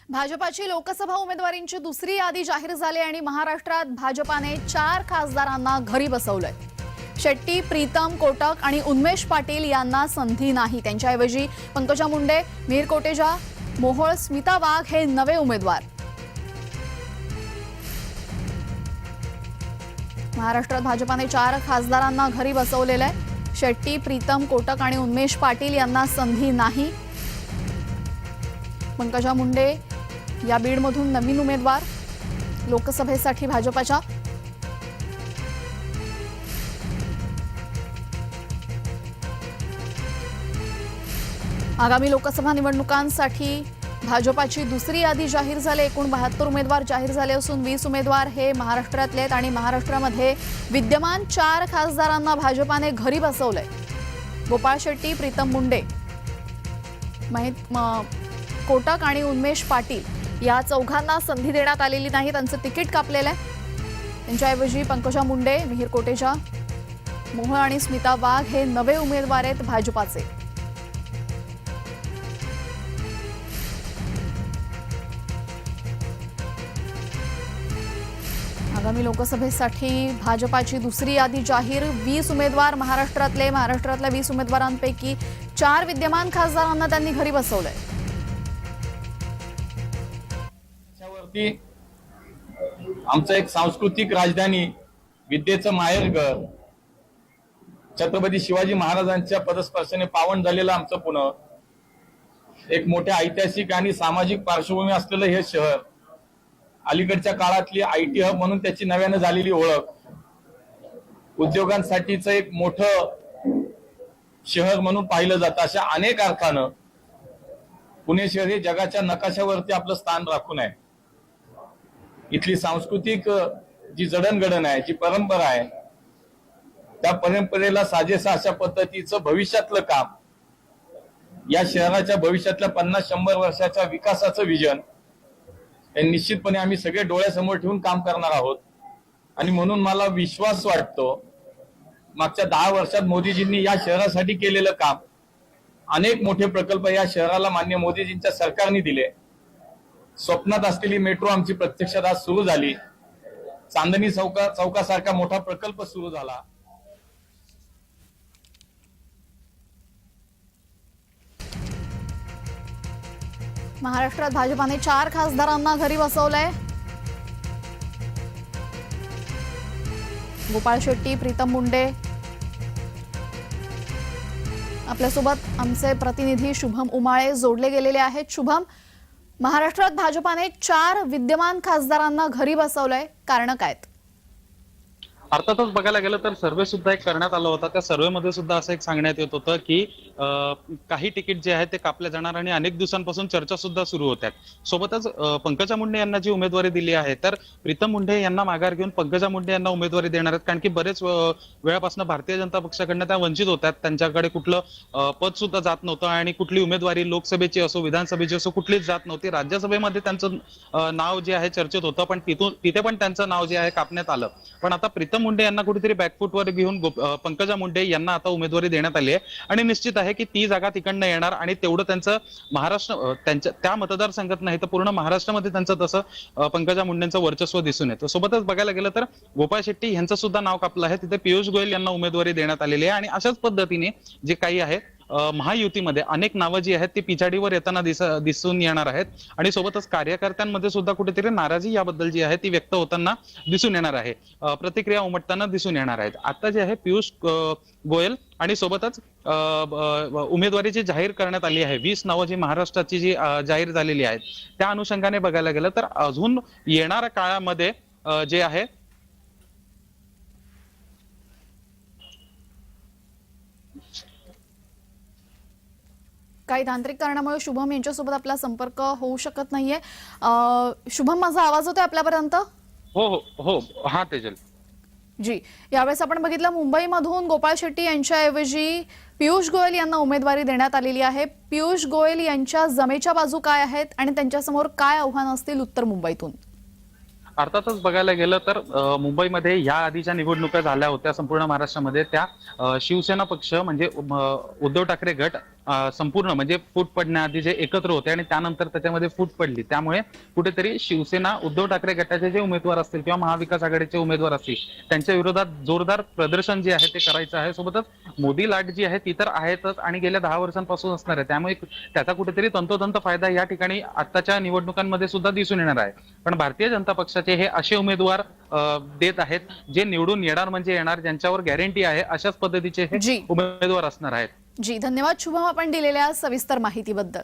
भाजपाची लोकसभा उमेदवारींची दुसरी यादी जाहीर झाली आणि महाराष्ट्रात भाजपाने 4 खासदारांना घरी बसवलंय। शेट्टी, प्रीतम कोटक आणि उन्मेष पाटील यांना संधी नाही। त्यांच्याऐवजी पंकजा मुंडे, मिहिर कोटेचा, मोहोळ, स्मिता वाघ हे नवे उमेदवार। महाराष्ट्रात भाजपाने 4 खासदारांना घरी बसवलेलं आहे। शेट्टी, प्रीतम कोटक आणि उन्मेष पाटील यांना संधी नाही। पंकजा मुंडे या बीडमधून नवीन उमेदवार लोकसभेसाठी भाजपाच्या। आगामी लोकसभा निवडणुकांसाठी भाजपाची दुसरी यादी जाहीर झाली। एकूण 72 उमेदवार जाहीर झाले असून 20 उमेदवार हे महाराष्ट्रातले आहेत आणि महाराष्ट्रामध्ये विद्यमान 4 खासदारांना भाजपाने घरी बसवलंय। गोपाळ शेट्टी, प्रीतम मुंडे, कोटक आणि उन्मेष पाटील या चौघांना संधी देण्यात आलेली नाही। त्यांचं तिकीट कापलेलं आहे। त्यांच्याऐवजी पंकजा मुंडे, मिहिर कोटेचा, मोहोळ आणि स्मिता वाघ हे नवे उमेदवार आहेत भाजपाचे। आगामी लोकसभेसाठी भाजपाची दुसरी यादी जाहीर। 20 उमेदवार महाराष्ट्रातल्या 20 उमेदवारांपैकी 4 विद्यमान खासदारांना त्यांनी घरी बसवलंय। त्यावरती आमचं एक सांस्कृतिक राजधानी, विद्येचं माहेरघर, छत्रपती शिवाजी महाराजांच्या पदस्पर्शाने पावन झालेलं आमचं पुणे, एक मोठ्या ऐतिहासिक आणि सामाजिक पार्श्वभूमी असलेलं हे शहर, अलीकडच्या काळातली IT हब म्हणून त्याची नव्यानं झालेली ओळख, उद्योगांसाठीचं एक मोठं शहर म्हणून पाहिलं जातं, अशा अनेक अर्थानं पुणे शहर हे जगाच्या नकाशावरती आपलं स्थान राखून आहे। इथली सांस्कृतिक जी जडणघडण आहे, जी परंपरा आहे, त्या परंपरेला साजेसं अशा पद्धतीचं भविष्यातलं काम, या शहराच्या भविष्यातल्या 50-100 वर्षाच्या विकासाचं विजन हे निश्चितपणे आम्ही सगळे डोळ्यासमोर ठेवून काम करणार आहोत। आणि म्हणून मला विश्वास वाटतो, मागच्या 10 वर्षात मोदीजींनी या शहरासाठी केलेलं काम, अनेक मोठे प्रकल्प या शहराला माननीय मोदीजींच्या सरकारने दिले। स्वप्नात असलेली मेट्रो आमची प्रत्यक्षात आज सुरू झाली। चांदणी चौकासारखा मोठा प्रकल्प सुरू झाला। महाराष्ट्रात भाजपाने 4 खासदारांना घरी बसवलंय। गोपाळ शेट्टी, प्रीतम मुंडे। आपल्यासोबत आमचे प्रतिनिधी शुभम उमाळे जोडले गेलेले आहेत। शुभम, महाराष्ट्रात भाजपाने 4 विद्यमान खासदारांना घरी बसवलंय, कारण काय? अर्थातच बघायला गेलं तर सर्वे सुद्धा एक करण्यात आला होता। त्या सर्वेमध्ये सुद्धा असं एक सांगण्यात येत होतं की काही तिकीट जे आहेत ते कापले जाणार आणि अनेक दिवसांपासून चर्चा सुद्धा सुरू होत्या। सोबतच पंकजा मुंडे यांना जी उमेदवारी दिली आहे, तर प्रीतम मुंडे यांना माघार घेऊन पंकजा मुंडे यांना उमेदवारी देणार आहेत, कारण की बरेच वेळापासून भारतीय जनता पक्षाकडनं त्या वंचित होत्या। त्यांच्याकडे कुठलं पद सुद्धा जात नव्हतं आणि कुठली उमेदवारी लोकसभेची असो, विधानसभेची असो, कुठलीच जात नव्हती। राज्यसभेमध्ये त्यांचं नाव जे आहे चर्चेत होतं, पण तिथे पण त्यांचं नाव जे आहे कापण्यात आलं। पण आता प्रीतम मुंडे यांना कुठेतरी बॅकफुटवर घेऊन पंकजा मुंडे यांना आता उमेदवारी देण्यात आली आहे आणि निश्चित आहे की ती जागा तिकडनं येणार आणि तेवढं त्यांचं महाराष्ट्र, त्यांच्या त्या मतदारसंघात नाही तर पूर्ण महाराष्ट्रामध्ये त्यांचं तसं पंकजा मुंडेंचं वर्चस्व दिसून येतं। सोबतच बघायला गेलं तर गोपाळ शेट्टी यांचं सुद्धा नाव कापलं आहे, तिथे पियुष गोयल यांना उमेदवारी देण्यात आलेली आहे। आणि अशाच पद्धतीने जे काही आहे महायुतीमध्ये अनेक नावं जी आहेत ती पिछाडीवर येताना दिसून येणार आहेत आणि सोबतच कार्यकर्त्यांमध्ये सुद्धा कुठेतरी नाराजी याबद्दल जी आहे ती व्यक्त होताना दिसून येणार आहे, प्रतिक्रिया उमटताना दिसून येणार आहेत। आता जे आहे पियुष गोयल आणि सोबतच उमेदवारी जाहीर करण्यात आली आहे, 20 नावं जी महाराष्ट्राची जी जाहीर झालेली आहेत, त्या अनुषंगाने बघायला गेलं तर अजून येणाऱ्या काळामध्ये जे आहे काही तांत्रिक कारणामुळे शुभम यांच्यासोबत आपला संपर्क होऊ शकत नाहीये। शुभम, माझा आवाज होतोय आपल्यापर्यंत? हो हो हो, हा तेजल जी, यावेळेस आपण बघितलं मुंबईमधून गोपाळ शेट्टी यांच्याऐवजी पियुष गोयल यांना उमेदवारी देण्यात आलेली आहे। पियुष गोयल यांच्या जमेच्या बाजू काय आहेत आणि त्यांच्यासमोर काय आव्हानं असतील उत्तर मुंबईतून? अर्थातच बघायला गेलं तर मुंबईमध्ये या आधीच्या निवडणुका झाल्या होत्या संपूर्ण महाराष्ट्रामध्ये, त्या शिवसेना पक्ष म्हणजे उद्धव ठाकरे गट संपूर्ण म्हणजे फूट पडण्याआधी जे एकत्र होते आणि त्यानंतर त्याच्यामध्ये फूट पडली, त्यामुळे कुठेतरी शिवसेना उद्धव ठाकरे गटाचे जे उमेदवार असतील किंवा महाविकास आघाडीचे उमेदवार असतील त्यांच्या विरोधात जोरदार प्रदर्शन जे आहे ते करायचं आहे. सोबतच मोदी लाट जी आहे ती तर आहेतच आणि गेल्या 10 वर्षांपासून असणार आहे, त्यामुळे त्याचा कुठेतरी तंतोतंत फायदा या ठिकाणी आताच्या निवडणुकांमध्ये सुद्धा दिसून येणार आहे. पण भारतीय जनता पक्षाचे हे असे उमेदवार देत आहेत जे निवडून येणार म्हणजे येणार, ज्यांच्यावर गॅरंटी आहे, अशाच पद्धतीचे हे जी. उमेदवार असणार आहेत. जी, धन्यवाद शुभम आपण दिलेल्या सविस्तर माहितीबद्दल.